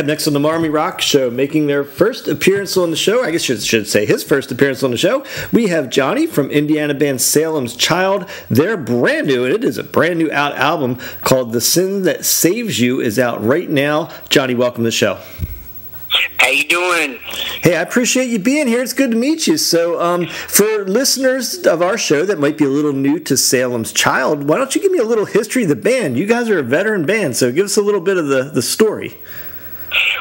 Up next on the MARR Rock Show, making their first appearance on the show, I guess I should say his first appearance on the show, we have Johnny from Indiana band Salem's Childe. They're brand new, and it is a brand new out album called The Sin That Saves You is out right now. Johnny, welcome to the show. How you doing? Hey, I appreciate you being here. It's good to meet you. So, for listeners of our show that might be a little new to Salem's Childe, why don't you give me a little history of the band? You guys are a veteran band, so give us a little bit of the story.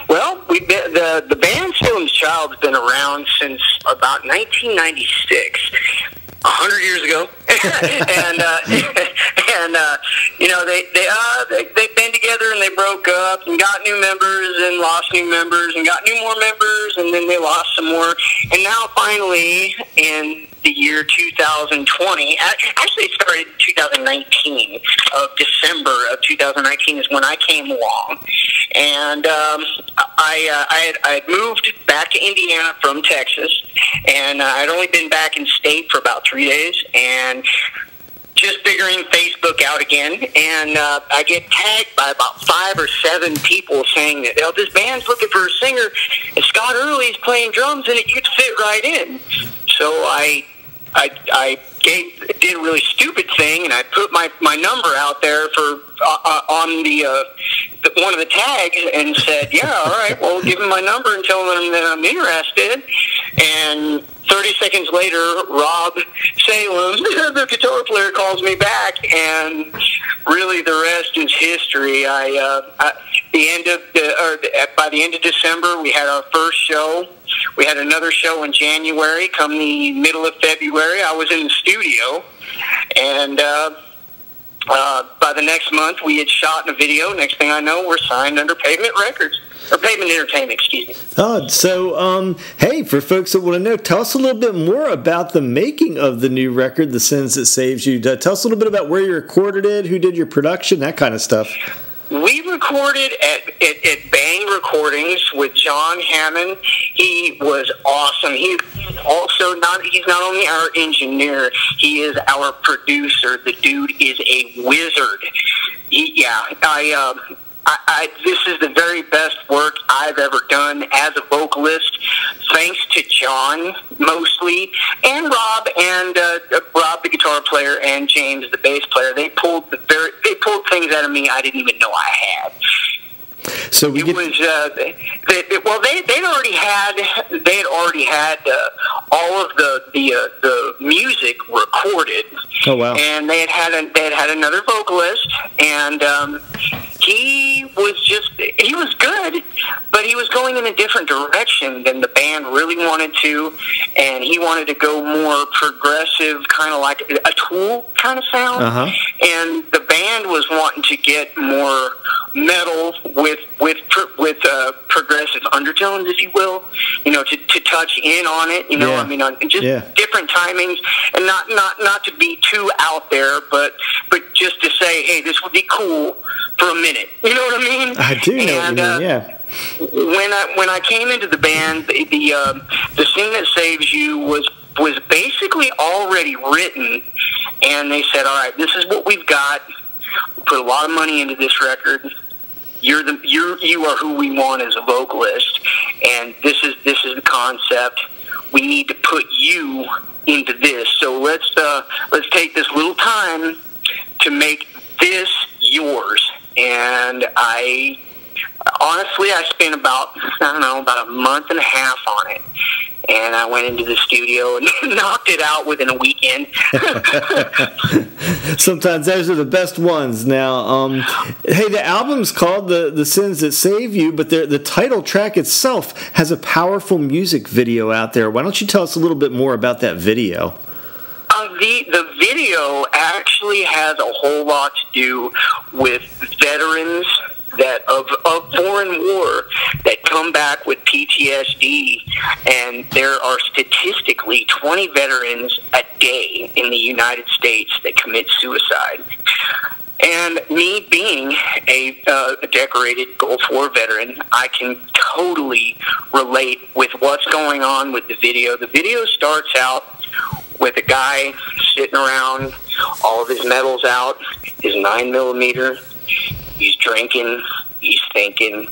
Well, the band Salem's Childe has been around since about 1996. 100 years ago, and you know they've been together and they broke up and got new members and lost new members and got more members and then they lost some more, and now finally in the year 2020, actually it started in 2019, of December of 2019 is when I came along, and I had moved back to Indiana from Texas, and I'd only been back in state for about 3 days, and just figuring Facebook out again, and I get tagged by about 5 or 7 people saying that, oh, this band's looking for a singer, and Scott Early's playing drums, and you'd fit right in. So I did a really stupid thing, and I put my number out there for on the one of the tags, and said, yeah, all right, well, give them my number and tell them that I'm interested. And 30 seconds later, Rob Salem, the guitar player, calls me back, and really the rest is history. By the end of December, we had our first show. We had another show in January. Come the middle of February, I was in the studio, and by the next month, we had shot in a video. Next thing I know, we're signed under Pavement Records. Or Pavement Entertainment, excuse me. Oh, so, hey, for folks that want to know, tell us a little bit more about the making of the new record, The Sins That Saves You. Tell us a little bit about where you recorded it, who did your production, that kind of stuff. We recorded at Bang Recordings with John Hammond. He was awesome. He's not only our engineer, he is our producer. The dude is a wizard. This is the very best work I've ever done as a vocalist, thanks to John mostly, and Rob the guitar player, and James the bass player. They pulled things out of me I didn't even know I had. So they'd already had all of the music recorded. Oh wow! And they had another vocalist, and he was good, but he was going in a different direction than the band really wanted to, and he wanted to go more progressive, kind of like a Tool kind of sound. Uh-huh. And the band was wanting to get more metal with progressive undertones, if you will, to touch in on it, Yeah. I mean, different timings, and not to be too out there, but just to say, hey, this would be cool for a minute. You know what I mean? I do know what you mean, yeah. When I came into the band, the Sin That Saves You was basically already written, and they said, all right, this is what we've got. We put a lot of money into this record. You are who we want as a vocalist, and this is the concept. We need to put you into this. So let's take this little time to make this yours. And I spent about a month and a half on it. And I went into the studio and knocked it out within a weekend. Sometimes those are the best ones. Now, hey, the album's called The Sins That Save You, but the title track itself has a powerful music video out there. Why don't you tell us a little bit more about that video? The video actually has a whole lot to do with veterans of foreign war that come back with PTSD, and there are statistically 20 veterans a day in the United States that commit suicide. And me being a decorated Gulf War veteran, I can totally relate with what's going on with the video. The video starts out with a guy sitting around, all of his medals out, his 9mm. He's drinking, he's thinking,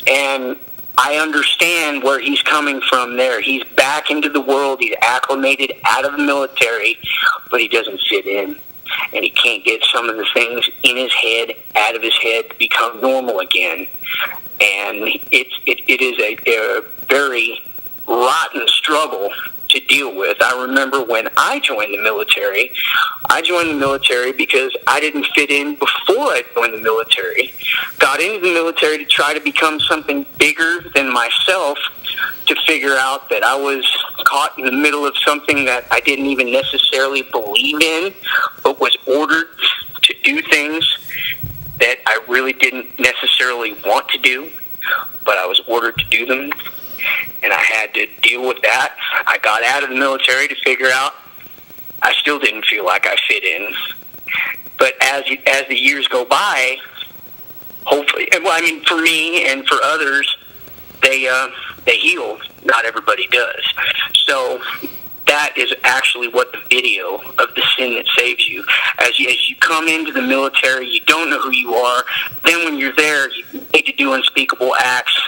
And I understand where he's coming from there. He's back into the world. He's acclimated out of the military, but he doesn't fit in. And he can't get some of the things in his head, out of his head, to become normal again. And it is a very rotten struggle to deal with. I remember when I joined the military because I didn't fit in before I joined the military. Got into the military to try to become something bigger than myself, to figure out that I was caught in the middle of something that I didn't even necessarily believe in, but was ordered to do things that I really didn't necessarily want to do, but I was ordered to do them. And I had to deal with that. I got out of the military to figure out I still didn't feel like I fit in. But as the years go by, hopefully, well, I mean, for me and for others, they heal. Not everybody does. So that is actually what the video of The Sin That Saves You. As you come into the military, you don't know who you are. Then when you're there, you need to do unspeakable acts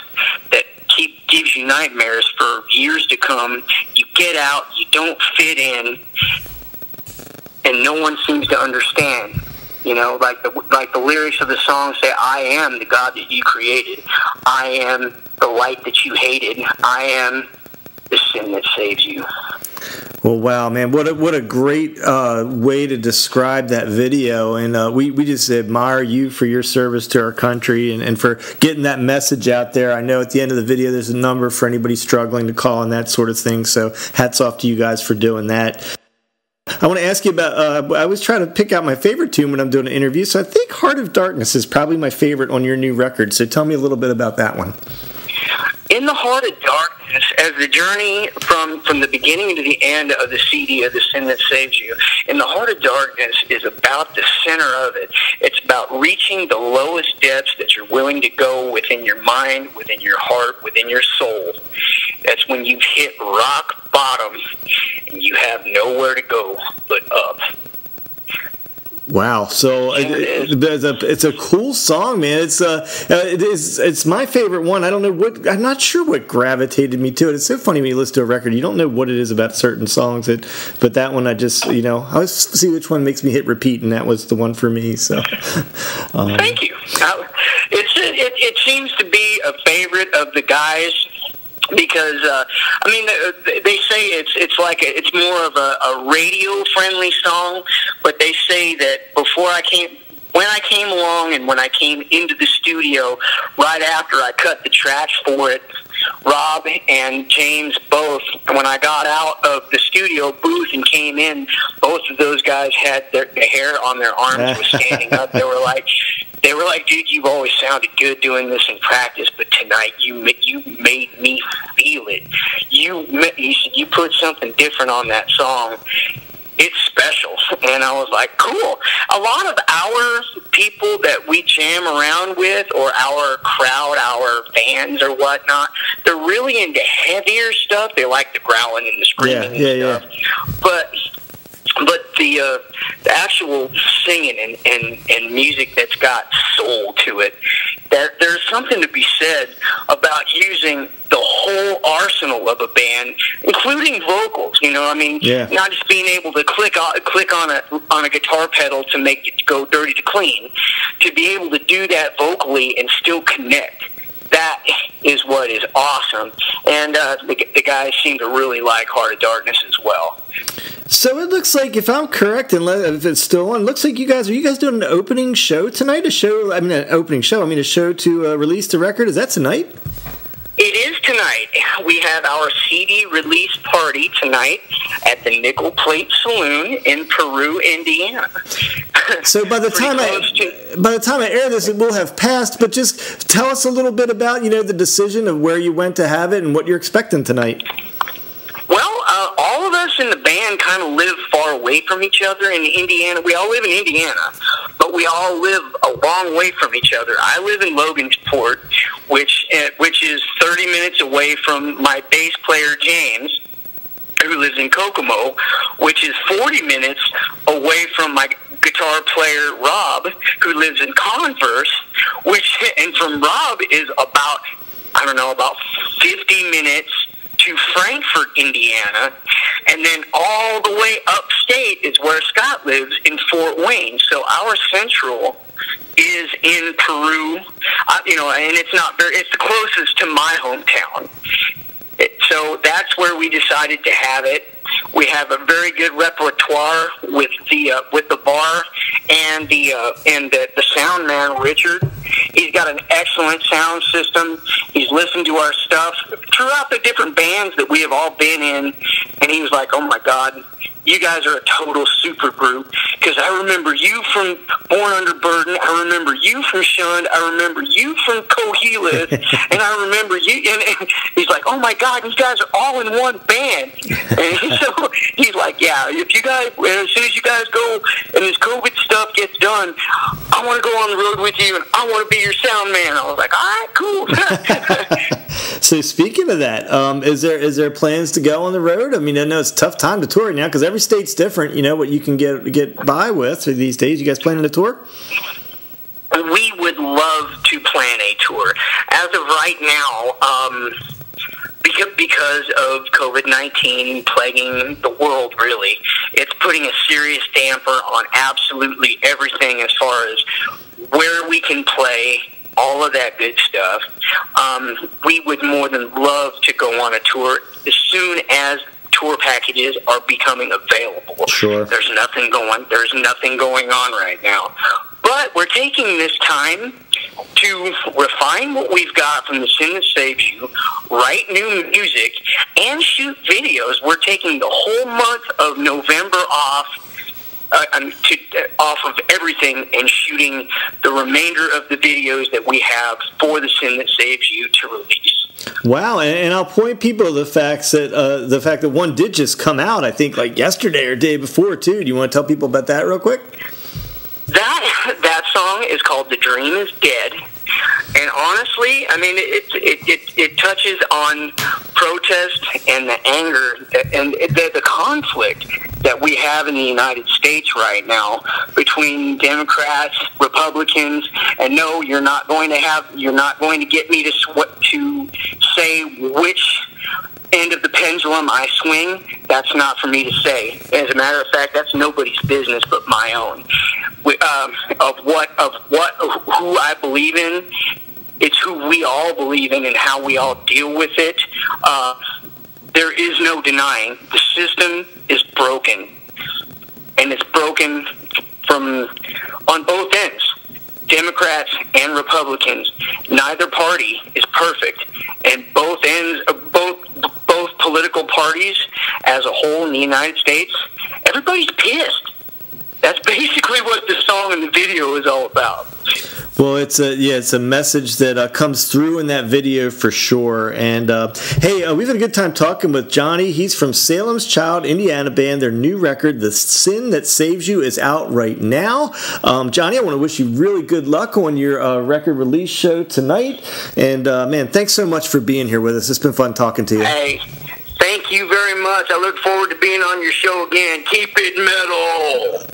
that gives you nightmares for years to come. You get out, you don't fit in, and no one seems to understand. You know, like the lyrics of the song say, "I am the God that you created. I am the light that you hated. I am the sin that saves you." Well, wow, man, what a great way to describe that video. And we just admire you for your service to our country and for getting that message out there. I know at the end of the video there's a number for anybody struggling to call and that sort of thing, so hats off to you guys for doing that. I want to ask you about, I was trying to pick out my favorite tune when I'm doing an interview, so I think Heart of Darkness is probably my favorite on your new record, so tell me a little bit about that one. In the Heart of Darkness, as the journey from the beginning to the end of the CD of The Sin That Saves You, in the Heart of Darkness is about the center of it. It's about reaching the lowest depths that you're willing to go within your mind, within your heart, within your soul. That's when you've hit rock bottom and you have nowhere to go but up. Wow, so it's a cool song, man. It's my favorite one. I don't know what, I'm not sure what gravitated me to it. It's so funny when you listen to a record, you don't know what it is about certain songs. But that one, I just, I always see which one makes me hit repeat, and that was the one for me. So, thank you. It seems to be a favorite of the guys. Because they say it's more of a radio friendly song, but they say that when I came along and when I came into the studio, right after I cut the tracks for it, Rob and James both, when I got out of the studio booth and came in, both of those guys had the hair on their arms was standing up. They were like, dude, you've always sounded good doing this in practice, but tonight you made me feel it. You put something different on that song. It's special. And I was like, cool. A lot of our people that we jam around with, or our crowd, our fans or whatnot, they're really into heavier stuff. They like the growling and the screaming and stuff. But the actual singing and music that's got soul to it, there's something to be said about using the whole arsenal of a band, including vocals. Not just being able to click on a guitar pedal to make it go dirty to clean, to be able to do that vocally and still connect. That is what is awesome, and the guys seem to really like Heart of Darkness as well. So it looks like, if I'm correct, and if it's still on, it looks like are you guys doing an opening show tonight? A show to release the record. Is that tonight? It is tonight. We have our CD release party tonight at the Nickel Plate Saloon in Peru, Indiana. So by the time I air this, it will have passed. But just tell us a little bit about the decision of where you went to have it and what you're expecting tonight. Well, all of us in the band kind of live far away from each other in Indiana. We all live in Indiana, but we all live a long way from each other. I live in Logansport, which is 30 minutes away from my bass player, James, who lives in Kokomo, which is 40 minutes away from my guitar player, Rob, who lives in Converse, and from Rob is about I don't know, about 50 minutes to Frankfort, Indiana, and then all the way upstate is where Scott lives in Fort Wayne. So our central is in Peru, and it's the closest to my hometown. So that's where we decided to have it. We have a very good repertoire with the bar and the sound man Richard. He's got an excellent sound system. He's listened to our stuff throughout the different bands that we have all been in, and he was like, "Oh my God, you guys are a total super group, because I remember you from Born Under Burden, I remember you from Shunned, I remember you from Cohelith, and I remember you," and he's like, "Oh my God, you guys are all in one band." And so he's like, "Yeah, if you guys, as soon as you guys go and this COVID stuff gets done, I want to go on the road with you, and I want to be your sound man." I was like, "All right, cool." So speaking of that, is there plans to go on the road? I mean, I know it's a tough time to tour now because every state's different. You know what you can get by with these days. You guys planning a tour? We would love to plan a tour. As of right now, because of COVID-19 plaguing the world, really, it's putting a serious damper on absolutely everything as far as where we can play, all of that good stuff. We would more than love to go on a tour as soon as tour packages are becoming available. Sure. There's nothing going on right now. But we're taking this time to refine what we've got from The Sin That Saves You, write new music, and shoot videos. We're taking the whole month of November off of everything and shooting the remainder of the videos that we have for The Sin That Saves You to release. Wow, and I'll point people to the fact that one did just come out, I think, like yesterday or day before, too. Do you want to tell people about that real quick? That song is called "The Dream Is Dead," and honestly, I mean, it touches on protest and the anger and the conflict that we have in the United States right now between Democrats, Republicans, and no, you're not going to get me to say which end of the pendulum I swing. That's not for me to say. As a matter of fact, that's nobody's business but my own. Who I believe in, it's who we all believe in and how we all deal with it. There is no denying the system is broken, and it's broken on both ends, Democrats and Republicans. Neither party is perfect, and both political parties as a whole in the United States, everybody's pissed. That's basically what the song and the video is all about. Well, it's a message that comes through in that video for sure. And hey, we've had a good time talking with Johnny. He's from Salem's Childe, Indiana band. Their new record, "The Sin That Saves You," is out right now. Johnny, I want to wish you really good luck on your record release show tonight. And man, thanks so much for being here with us. It's been fun talking to you. Hey, thank you very much. I look forward to being on your show again. Keep it metal.